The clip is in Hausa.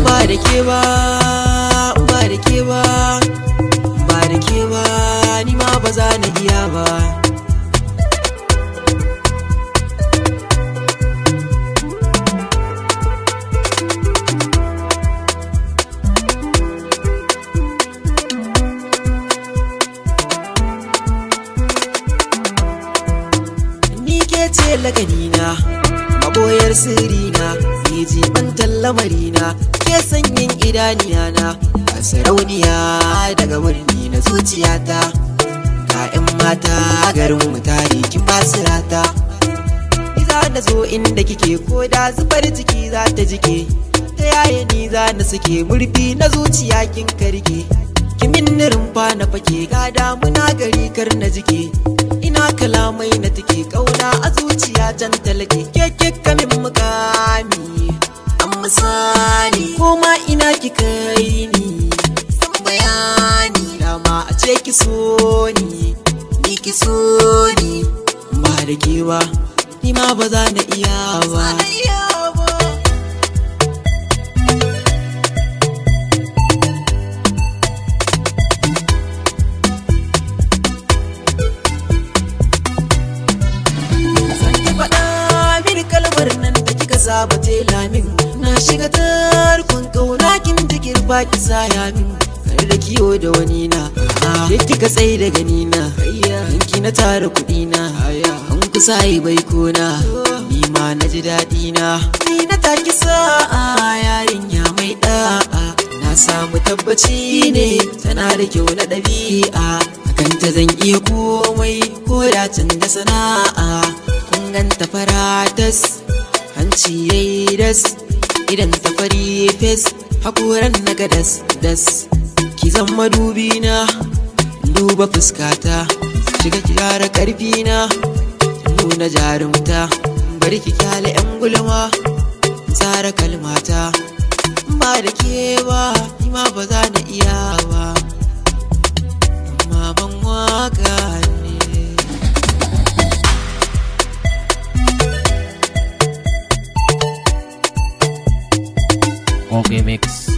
Ba da ke ba, ba da ke ba, ba da ke ba, ni ma ba za na iya ba. Ni ke ce laganina, maboyar sirrina, ni jibantar lamarina, ke sanyin idaniyana, a sarauniya daga birni na zuciyata. Ga 'yan mata garin mu tare kin basirata, za na zo inda kike ko da zubar jiki za ta jike, ta yaya ni za na sake murfi na zuciya kin karge. Kimin rumfa na fake ga damuna gari kar na jike, ina kalamai na take kauna a zuciya can talake. Ke kamin mukami an misali koma ina kika yi ni san bayani, dama a ce ki so ni ki so ni. Ba da ke ba ni ma ba za na iya ba. Saba tela min na shiga tarkon kauna kin jigir baki saya min, kar da kiyo da wani na da kika tsaye da gani na yanki na tara kudi na an kusa yi bai kona, ni ma na ji daɗi na. Ni na taki sa'a yarinya mai da'a, na samu tabbaci ne tana da kyau na ɗabi'a, akan ta zan iya komai ko da canza sana'a. Kun ganta faratas hanci yayi das, idan ta fari fes, hakoran na ga das. Ki zama dubi na duba fuskata, shiga ki gyara karfi na nuna jarumta, bari ki kyale 'yan gulma tsara kalmata. Ba da ke ba ni ma ba za na iya ba, amma ban waka ne. Okay, mix.